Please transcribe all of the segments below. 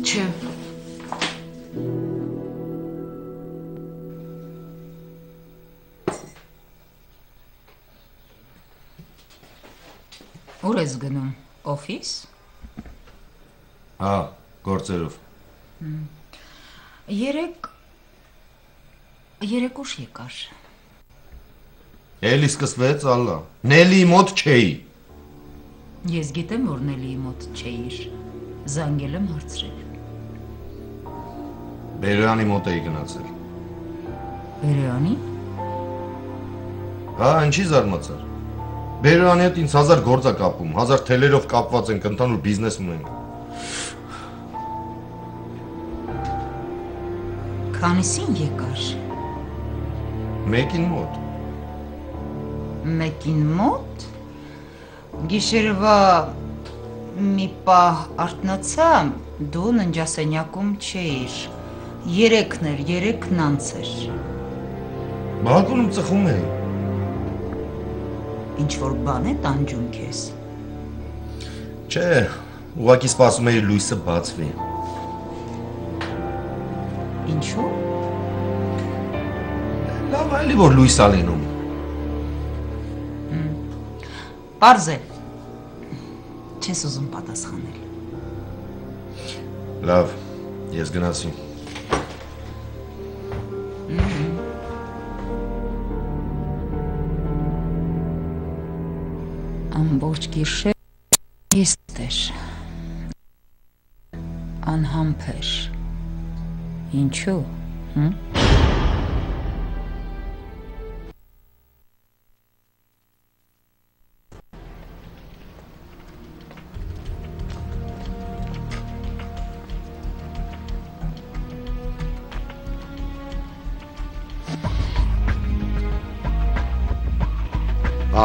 Չէ։ Ուր ես գնում, օֆիս։ Հա, գործերով։ Երեք ուշ եկար։ Էլի սկսվեց, ալլա։ Նելիի մոտ չէի։ Ես գիտեմ, որ Նելիի մոտ չէիր։ Զանգել եմ հարցրել։ Բերոյանի մոտ էի գնացել։ Բերոյանի։ Հա, ինչի զարմացար։ Բերոյանի հետ ինձ 1000 գործ է կապում, 1000 թելերով կապված ենք, ընդհանուր բիզնես ունենք։ Քանիսին եկար։ Մեկին մոտ։ Մեկին մոտ։ Գիշերվա մի պահ արթնացա, դու ննջասենյակում չէիր։ Երեքն անց էր։ Բակոնում ծխում էի։ Ինչ-որ բան է տանջում քեզ։ Չէ, ուղղակի սպասում էի լույսը բացվի։ Ինչու։ Լավ այլի որ լույս ա լինում։ Պարզ է։ Չես ուզում պատասխանել։ Լավ, ես գնացի։ Ամբողջ գիշեր իսկ էր։ Անհամբեր։ Ինչու։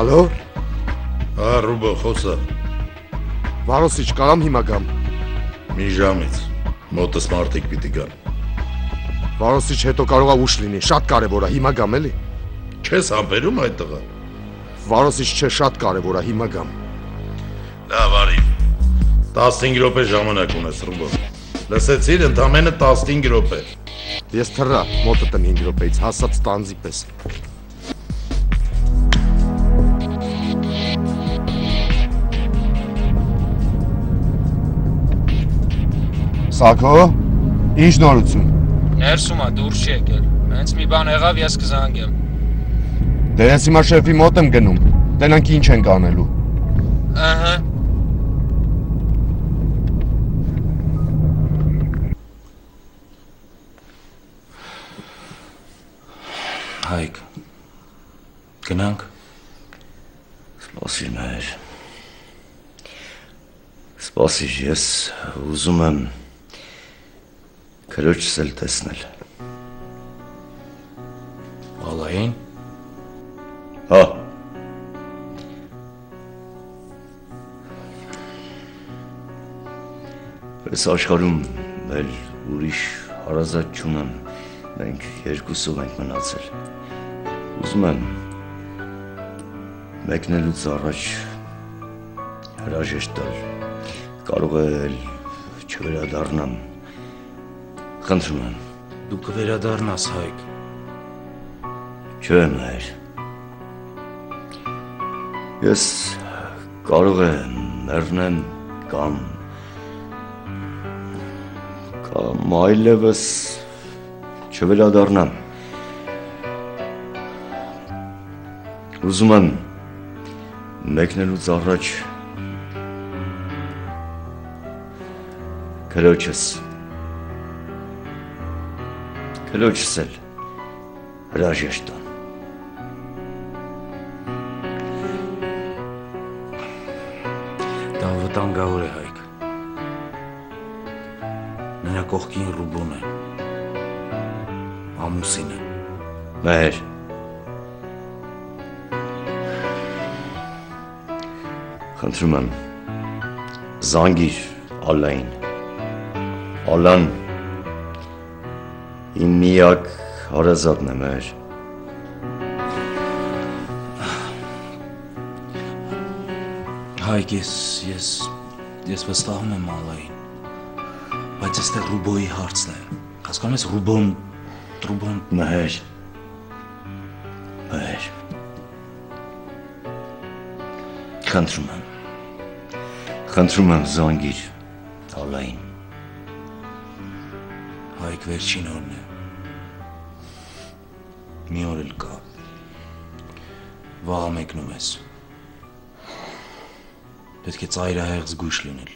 Ալո։ Հա, Ռուբո, խոսա։ Վարոսիչ, կարամ հիմա գամ։ Մի ժամից, մոտս մարդիկ պիտի գան։ Վարոսիչ, հետո կարողա ուշ լինի, շատ կարևոր է, հիմա գամ էլի։ Չես համբերում այդ տղա։ Վարոսիչ չէ, շատ կարևոր է, հիմա գամ։ Լավ, արի։ 15 րոպե ժամանակ ունես, Ռուբո։ Լսեցիր, ընդամենը 15 րոպե։ Ես թռա, մոտդ եմ 5 րոպեից, հասած տանձի պես։ Սակո, ինչ նորություն։ Ներսում է, դուրս չի եկել։ Հենց մի բան եղավ, ես կզանգեմ։ Դե ես հիմա շեֆի մոտ եմ գնում։ Տենանք ինչ ենք անելու։ Ահա։ Հայկ, գնանք։ Սպասիր մեր։ Սպասիր, ես ուզում եմ քրոջս էլ տեսնել։ Ալային։ Հա։ Այս աշխարհում էլ ուրիշ հարազատ չունեմ, մենք երկուսով ենք մնացել։ Ուզում եմ մեկնելուց առաջ հրաժեշտ տալ, կարող է չվերադառնամ, խնդրում եմ։ Դու կվերադառնաս, Հայկ։ Չէ, մայր։ Ես կարող է մեռնեմ կամ այլևս չվերադառնամ։ Ուզում եմ մեկնելուց առաջ քրոջս էլ հրաժեշտ տան։ Դա վտանգավոր է, Հայկ։ Նրա կողքին Ռուբոն է։ Ամուսին է։ Մայր։ Խնդրում եմ, զանգիր Ալլային։ Ալլան իմ միակ հարազատն է, մայր։ Հայկ, ես Ես վստահում եմ Ալային, բայց այստեղ Ռուբոյի հարցն է, հասկանում ես Ռուբոն, Մհեր, խնդրում եմ զանգիր Ալային, Հայկ վերջին օրն է, մի օր էլ կա, վաղը մեկնում ես, պետք է ծայրահեղ զգույշ լինել,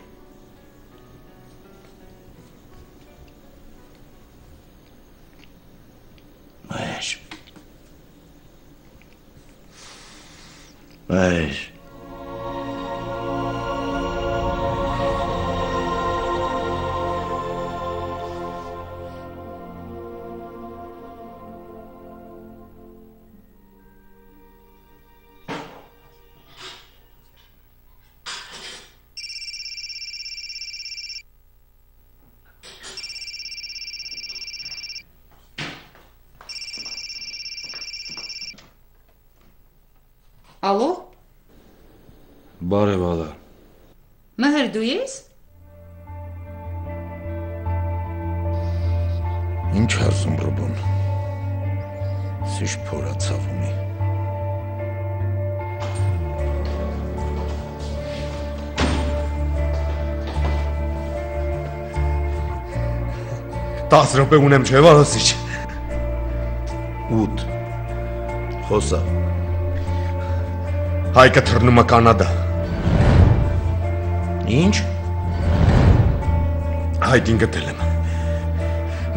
Մհեր, Ալո, բարև Ալա, Մհեր դու ես? Ինչ հարցում Ռուբոն, սիշ փորացավ ունի, Տաս րոպե ունեմ չէ Վարոսիչ, 8 խոսա, Հայկը թռնում է Կանադա, ինչ, Հայկին գտել եմ,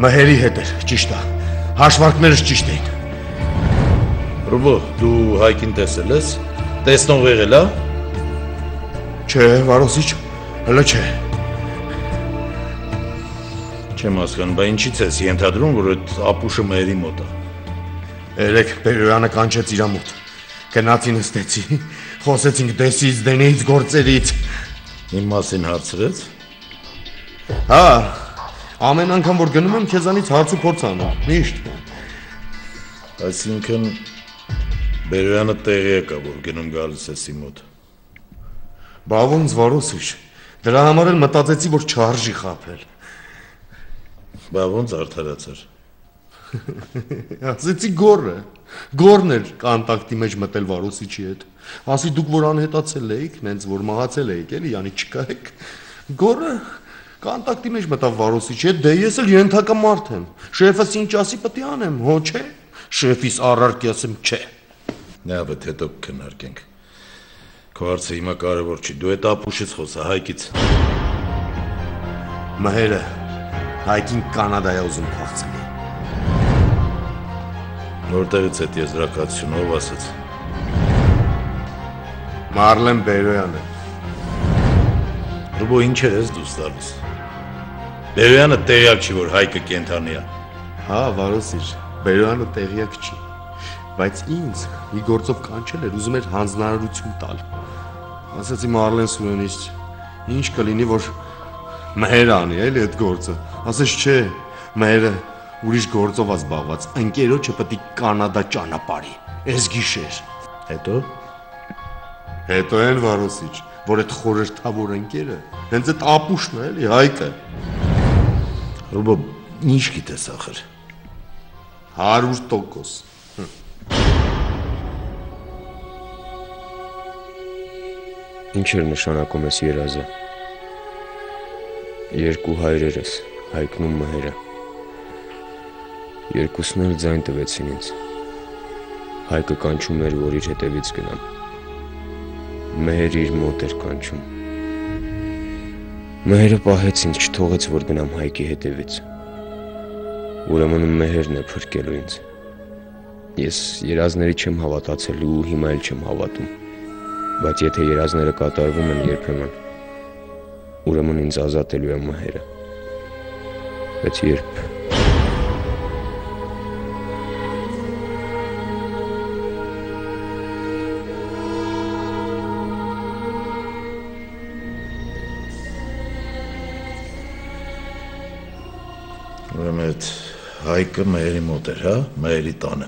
Մհերի հետ էր, ճիշտ է, հաշվարկներս ճիշտ էին, Ռուբո, դու Հայկին տեսել ես, տեսնող եղել, չէ Վարոսիչ, հլը չէ, չեմ հասկանում, բա ինչից ես ենթադրում, որ այդ ապուշը Մհերի մոտ է, երեկ Բերոյանը կանչեց իրա մոտ, գնացի նստեցի, խոսեցինք դեսից, դենեից, գործերից, իմ մասին հարցրեց, հա, ամեն անգամ որ գնում եմ քեզանից հարց ու փորձ անում, միշտ, այսինքն Բերոյանը տեղի եկա, որ գնում գալիս ես իմ մոտ, բա ոնց Վարոսիչ, դրա համար էլ մտածեցի, որ չարժի խաբել, բա ոնց արդարացար, ասեցի գորն էր կոնտակտի մեջ մտել Վարոսիչի հետ, ասի դուք որ անհետացել էիք, նենց որ մահացել էիք, էլի, յանի չկայք, գորը կոնտակտի մեջ մտավ Վարոսիչի հետ, դե ես էլ ենթակա մարդ եմ, շեֆս ինչ ասի պետք է անեմ, հո չէ, շեֆիս առարկի ասեմ չէ, նավդ հետո կնարկենք, քո հարցը հիմա կարևոր չի, դու այդ ապուշից խոսա Հայկից, Մհերը Հայկին Կանադա է ուզում փախցնի, որտեղից այդ եզրակացությունը ով ասաց, Մարլեն Բերոյանը, Ռուբո ինչ ես դուս տալիս, Բերոյանը տեղյակ չի, որ Հայկը կենթանի է, հա Վարոսիչ, Բերոյանը տեղյակ չի, բայց ինձ մի գործով կանչել էր, ուզում էր հանձնարարություն տալ, ասացի Մարլեն Սուրենից, ինչ կլինի, որ Մհերը անի, էլի այդ գործը, ասես չէ, Մհերը ուրիշ գործով ազբաղված, ընկերոջը պետք է Կանադա ճանապարհի, այս գիշեր, հետո են Վարոսիչ, որ այդ խորհրդավոր ընկերը, հենց այդ ապուշն է, էլի, Հայկը, Ռուբո, ինչ գիտես ախր, 100%, Ինչ էր նշանակում ես երազը, երկու հայրերս, Հայկն ու Մհերը, երկուսն էլ ձայն տվեցին ինձ, Հայկը կանչում էր, որ իր հետևից գնամ, Մհերը իր մոտ էր կանչում, Մհերը պահեց ինձ, չթողեց, որ գնամ Հայկի հետևից, ուրեմն Մհերն է փրկելու ինձ, ես երազների չեմ հավատացել ու հիմա էլ չեմ հավատում, բայց եթե երազները կատարվում են երբեմն, ուրեմն ինձ ազատելու է Մհերը, բայց երբ, ուրեմն այդ Հայկը Մհերի մոտ էր, հա, Մհերի տանը,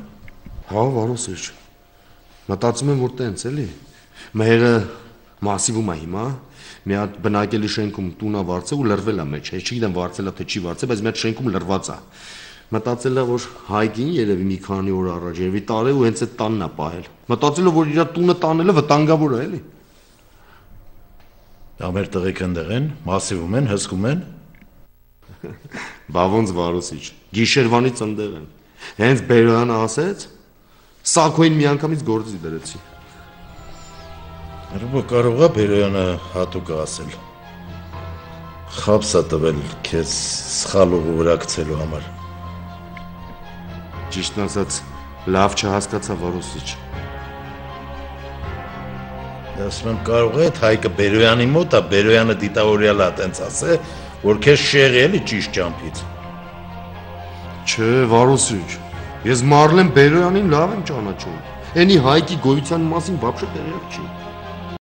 հա Վարոսիչ, մտածում եմ, որ տենց էլի, Մհերը Մասիվում է հիմա։ Մի հատ բնակելի շենքում տունա վարձել ու լրվել է մեջ։ Ես չգիտեմ վարձելա թե չի վարձել, բայց մի հատ շենքում լրված է։ Մտածել է, որ Հայկին երևի մի քանի օր առաջ երևի տարել ու հենց այդ տանն է պահել։ Մտածել է, որ իր տունը տանելը վտանգավոր է, էլի։ Ամեր տղեկ ընդեղ են, մասիվում են, հսկում են։ Բա ոնց Վարուսիչ, գիշերվանից ընդեղ են։ Հենց Բերոյանը ասեց, Սակոին միանգամից գործի դրեցի։ Ռուբո կարող է Բերոյանը հատուկ ասել։ Խաբս է տվել քեզ սխալ ուղու վրա գցելու համար։ Ճիշտն ասած, լավ չհասկացա Վարուսիչ։ Ասում եմ կարող է այդ Հայկը Բերոյանի մոտ է, Բերոյանը դիտավորյալ է տենց ասե, որ քեզ շեղի էլի ճիշտ ճամփից։ Չէ, Վարուսիչ, ես Մարլեն Բերոյանին լավ եմ ճանաչում։ Էնի Հայկի գոյության մասին բաբշե տեղյակ չի։